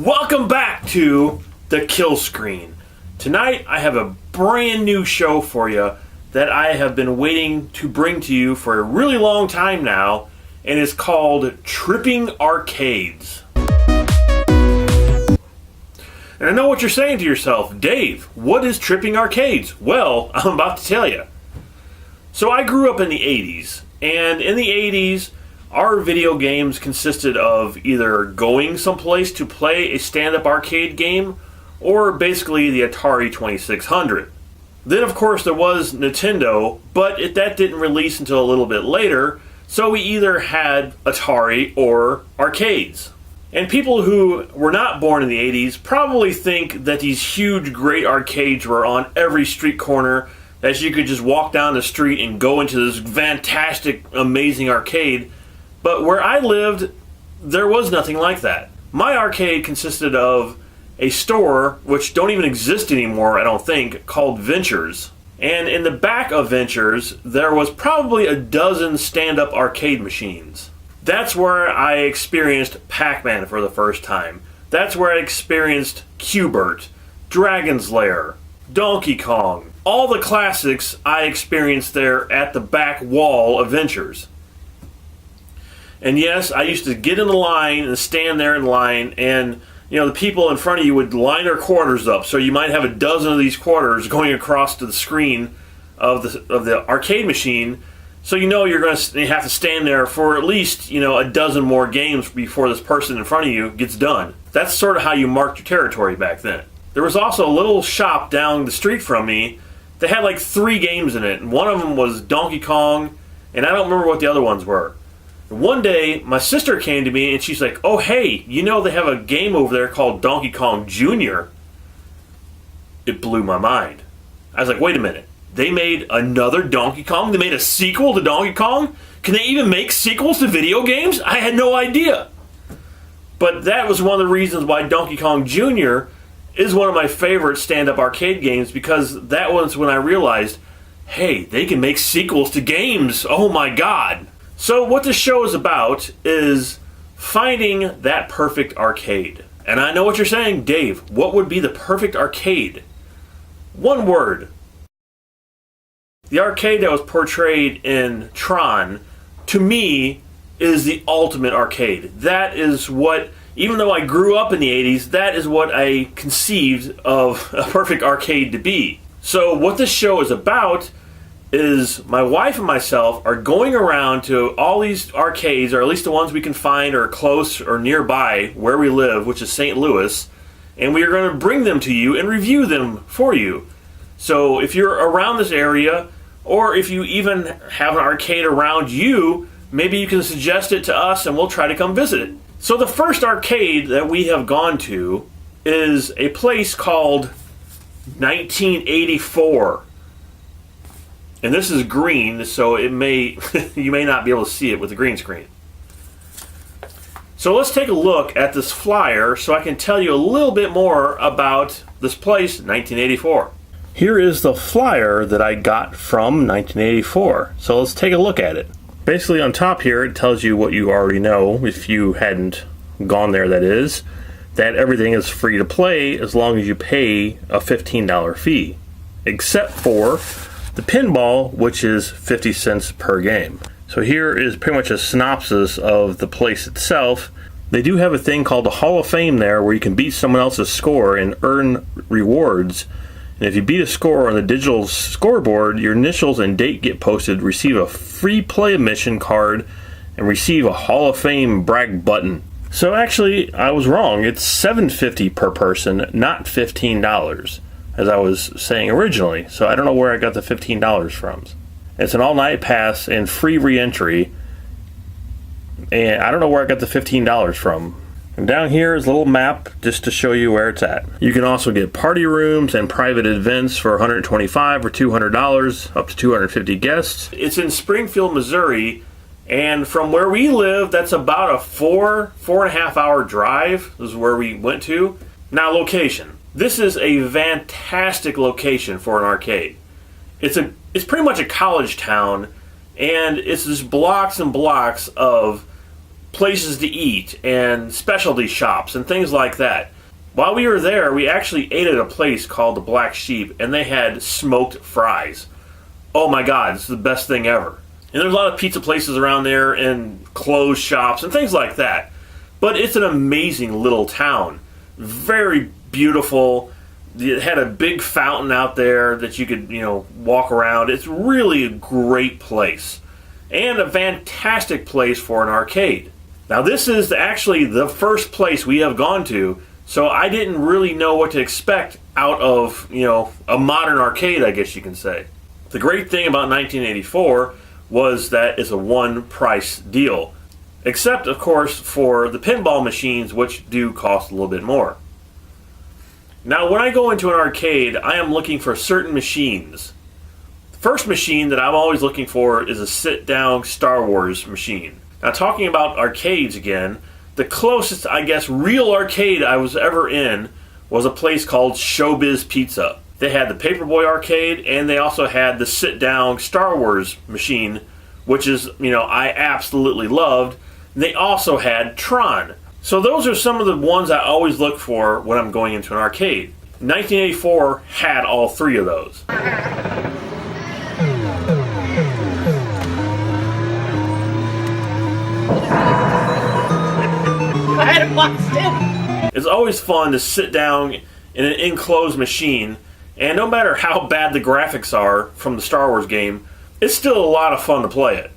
Welcome back to the Kill Screen. Tonight I have a brand new show for you that I have been waiting to bring to you for a really long time now, and it's called Tripping Arcades. And I know what you're saying to yourself, Dave, what is Tripping Arcades? Well, I'm about to tell you. So I grew up in the 80s, and in the 80s, our video games consisted of either going someplace to play a stand-up arcade game, or basically the Atari 2600. Then of course there was Nintendo, but that didn't release until a little bit later, so we either had Atari or arcades. And people who were not born in the 80s probably think that these huge great arcades were on every street corner, that you could just walk down the street and go into this fantastic, amazing arcade. But where I lived, there was nothing like that. My arcade consisted of a store, which don't even exist anymore, I don't think, called Ventures. And in the back of Ventures, there was probably a dozen stand-up arcade machines. That's where I experienced Pac-Man for the first time. That's where I experienced Q-BERT, Dragon's Lair, Donkey Kong. All the classics I experienced there at the back wall of Ventures. And yes, I used to get in the line and stand there in line, and the people in front of you would line their quarters up, so you might have a dozen of these quarters going across to the screen of the arcade machine. So you're going to have to stand there for at least a dozen more games before this person in front of you gets done. That's sort of how you marked your territory back then. There was also a little shop down the street from me that had like 3 games in it, and one of them was Donkey Kong, and I don't remember what the other ones were. One day, my sister came to me and she's like, "Oh, hey, they have a game over there called Donkey Kong Jr." It blew my mind. I was like, wait a minute. They made another Donkey Kong? They made a sequel to Donkey Kong? Can they even make sequels to video games? I had no idea. But that was one of the reasons why Donkey Kong Jr. is one of my favorite stand-up arcade games, because that was when I realized, hey, they can make sequels to games. Oh my God. So what this show is about is finding that perfect arcade. And I know what you're saying, Dave, what would be the perfect arcade? One word. The arcade that was portrayed in Tron, to me, is the ultimate arcade. That is what, even though I grew up in the 80s, that is what I conceived of a perfect arcade to be. So what this show is about is my wife and myself are going around to all these arcades, or at least the ones we can find or close or nearby where we live, which is St. Louis, and we are going to bring them to you and review them for you. So if you're around this area, or if you even have an arcade around you, maybe you can suggest it to us and we'll try to come visit it. So the first arcade that we have gone to is a place called 1984. And this is green, so you may not be able to see it with the green screen. So let's take a look at this flyer so I can tell you a little bit more about this place, 1984. Here is the flyer that I got from 1984. So let's take a look at it. Basically on top here it tells you what you already know, if you hadn't gone there that is, that everything is free to play as long as you pay a $15 fee. Except for the pinball, which is 50 cents per game. So here is pretty much a synopsis of the place itself. They do have a thing called the Hall of Fame there, where you can beat someone else's score and earn rewards. And if you beat a score on the digital scoreboard, your initials and date get posted, receive a free play admission card, and receive a Hall of Fame brag button. So actually, I was wrong. It's $7.50 per person, not $15. As I was saying originally. So I don't know where I got the $15 from. It's an all-night pass and free re-entry. And I don't know where I got the $15 from. And down here is a little map just to show you where it's at. You can also get party rooms and private events for $125 or $200, up to 250 guests. It's in Springfield, Missouri. And from where we live, that's about a 4.5 hour drive. This is where we went to. Now, location. This is a fantastic location for an arcade. It's pretty much a college town, and it's just blocks and blocks of places to eat and specialty shops and things like that. While we were there, we actually ate at a place called the Black Sheep, and they had smoked fries. Oh my God, this is the best thing ever. And there's a lot of pizza places around there and clothes shops and things like that. But it's an amazing little town. Very beautiful. It had a big fountain out there that you could, walk around. It's really a great place. And a fantastic place for an arcade. Now this is actually the first place we have gone to, so I didn't really know what to expect out of, a modern arcade, I guess you can say. The great thing about 1984 was that it's a one-price deal. Except, of course, for the pinball machines, which do cost a little bit more. Now, when I go into an arcade, I am looking for certain machines. The first machine that I'm always looking for is a sit-down Star Wars machine. Now, talking about arcades again, the closest, I guess, real arcade I was ever in was a place called Showbiz Pizza. They had the Paperboy arcade, and they also had the sit-down Star Wars machine, which is, I absolutely loved. They also had Tron. So those are some of the ones I always look for when I'm going into an arcade. 1984 had all three of those. I had it boxed in. It's always fun to sit down in an enclosed machine, and no matter how bad the graphics are from the Star Wars game, it's still a lot of fun to play it.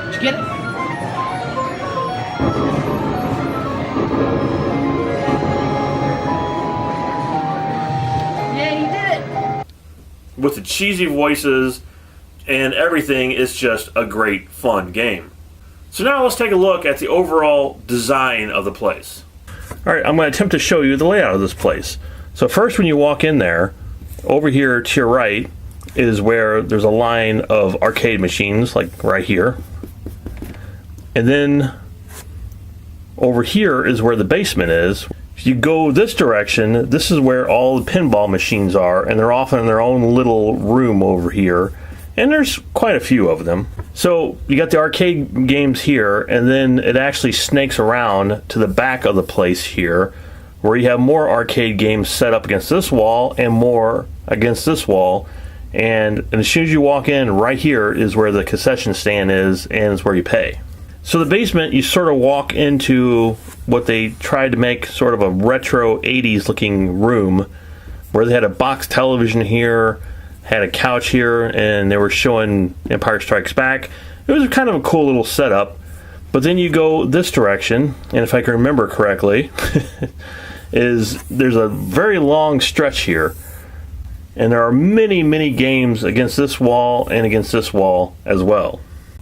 Did you get it? Yeah, you did it! With the cheesy voices and everything, it's just a great, fun game. So now let's take a look at the overall design of the place. Alright, I'm going to attempt to show you the layout of this place. So first, when you walk in there, over here to your right is where there's a line of arcade machines, like right here. And then over here is where the basement is. If you go this direction, this is where all the pinball machines are, and they're often in their own little room over here. And there's quite a few of them. So you got the arcade games here, and then it actually snakes around to the back of the place here, where you have more arcade games set up against this wall and more against this wall. And as soon as you walk in, right here is where the concession stand is, and it's where you pay. So the basement, you sort of walk into what they tried to make sort of a retro 80s looking room, where they had a box television here, had a couch here, and they were showing Empire Strikes Back. It was kind of a cool little setup. But then you go this direction, and if I can remember correctly, there's a very long stretch here. And there are many, many games against this wall and against this wall as well.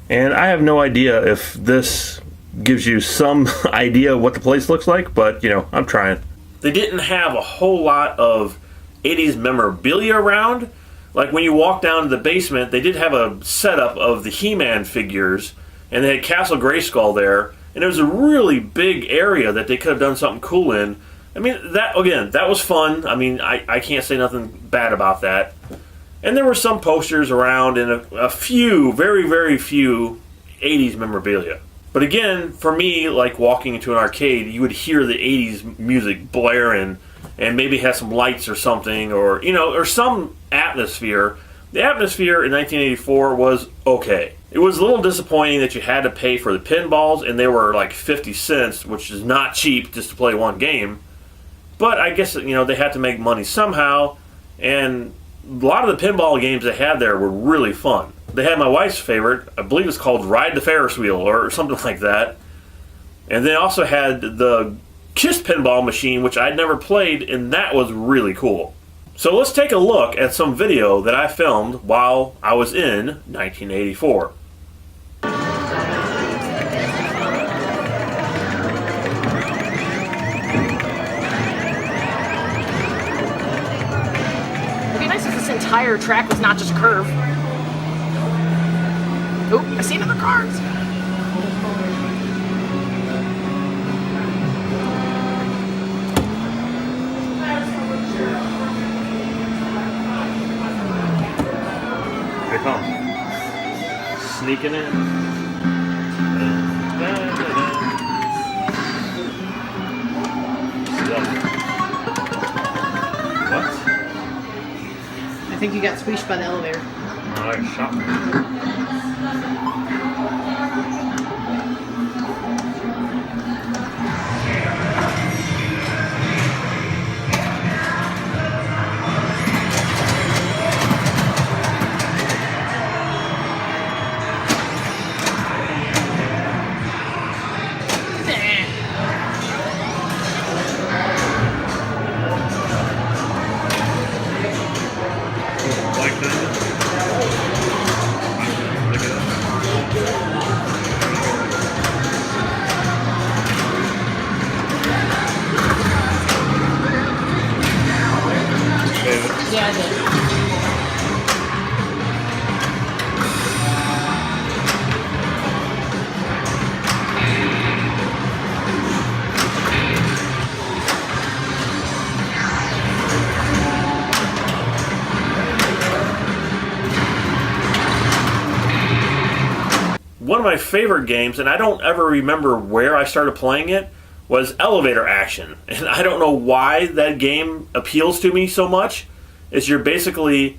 And I have no idea if this gives you some idea of what the place looks like, but, I'm trying. They didn't have a whole lot of 80s memorabilia around. Like when you walk down to the basement, they did have a setup of the He-Man figures, and they had Castle Grayskull there, and there was a really big area that they could have done something cool in. I mean, that was fun. I mean, I can't say nothing bad about that. And there were some posters around and a few, very, very few 80s memorabilia. But again, for me, like walking into an arcade, you would hear the 80s music blaring and maybe have some lights or something, or, or some atmosphere. The atmosphere in 1984 was okay. It was a little disappointing that you had to pay for the pinballs, and they were like 50 cents, which is not cheap just to play one game. But I guess, they had to make money somehow, and a lot of the pinball games they had there were really fun. They had my wife's favorite, I believe it's called Ride the Ferris Wheel, or something like that. And they also had the Kiss pinball machine, which I'd never played, and that was really cool. So let's take a look at some video that I filmed while I was in 1984. Entire track was not just a curve. Oh, I see another car. sneaking in. What? I think you got squeezed by the elevator. Oh, I shot me. Like that? Look at that. Yeah, I did. One of my favorite games, and I don't ever remember where I started playing it, was Elevator Action. And I don't know why that game appeals to me so much. It's you're basically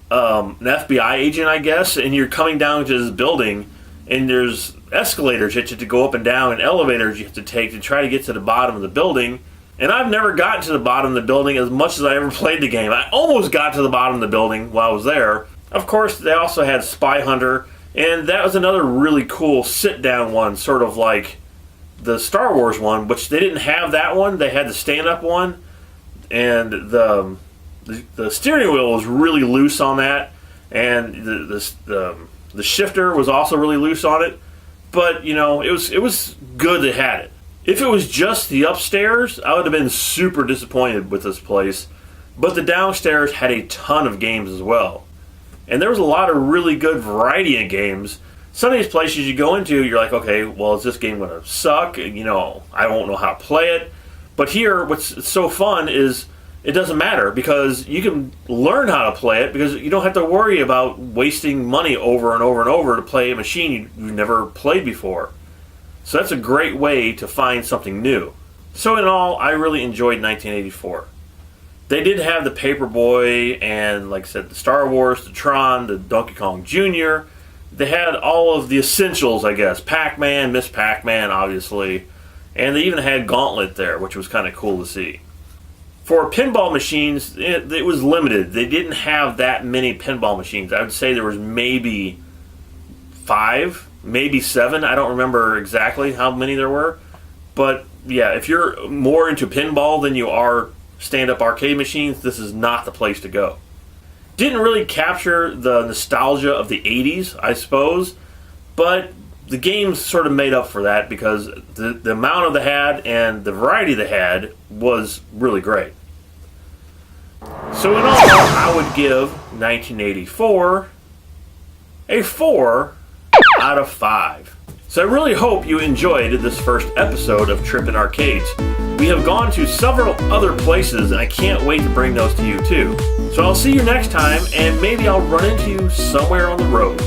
an FBI agent, I guess, and you're coming down to this building, and there's escalators that you have to go up and down, and elevators you have to take to try to get to the bottom of the building. And I've never gotten to the bottom of the building as much as I ever played the game. I almost got to the bottom of the building while I was there. Of course, they also had Spy Hunter, and that was another really cool sit-down one, sort of like the Star Wars one, which they didn't have that one. They had the stand-up one, and the steering wheel was really loose on that, and the shifter was also really loose on it. But you know, it was good they had it. If it was just the upstairs, I would have been super disappointed with this place. But the downstairs had a ton of games as well. And there was a lot of really good variety of games. Some of these places you go into, you're like, okay, well, is this game going to suck? You know, I won't know how to play it. But here, what's so fun is it doesn't matter because you can learn how to play it because you don't have to worry about wasting money over and over and over to play a machine you've never played before. So that's a great way to find something new. So in all, I really enjoyed 1984. They did have the Paperboy and, like I said, the Star Wars, the Tron, the Donkey Kong Jr. They had all of the essentials, I guess. Pac-Man, Miss Pac-Man, obviously. And they even had Gauntlet there, which was kind of cool to see. For pinball machines, it was limited. They didn't have that many pinball machines. I would say there was maybe 5, maybe 7. I don't remember exactly how many there were. But, yeah, if you're more into pinball than you are stand-up arcade machines, this is not the place to go. Didn't really capture the nostalgia of the 80s, I suppose, but the games sort of made up for that because the amount of they had and the variety they had was really great. So in all, I would give 1984 a 4 out of 5. So I really hope you enjoyed this first episode of Trippin' Arcades. We have gone to several other places, and I can't wait to bring those to you too. So I'll see you next time, and maybe I'll run into you somewhere on the road.